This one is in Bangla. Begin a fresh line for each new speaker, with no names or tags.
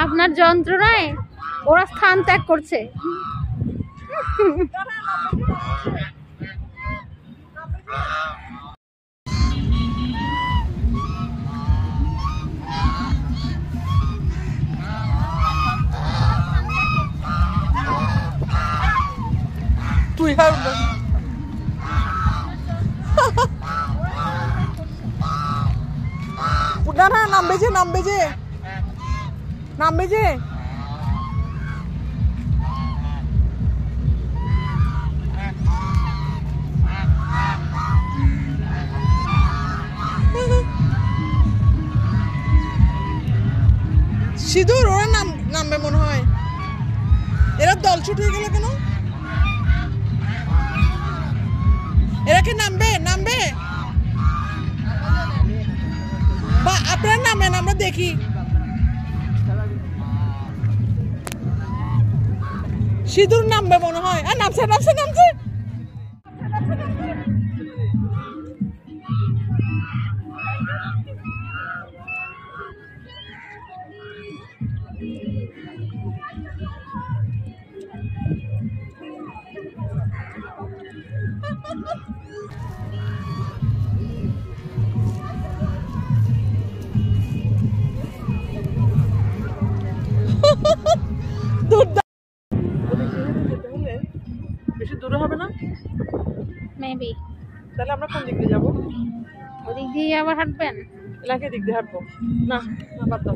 আপনার যন্ত্রণায় ওরা স্থান ত্যাগ করছে।
তুই না না নামবে যে নামবে যে নামবে যে সিঁদুর ওরা নামবে মনে হয়। এরা দলছুট হয়ে গেল কেন? এরা কি নামবে নামবে বা আপনারা নামেন আমরা দেখি। সিঁদুর নামবে মনে হয়। আর নামছে নামছে নামছে বেশি দূরে হবে না
মেবি।
তাহলে আমরা কোন দিক দিয়ে যাবো?
ওদিক দিয়ে আবার হাঁটবেন?
এলাকার দিক দিয়ে হাঁটবো না? বাদ দাও।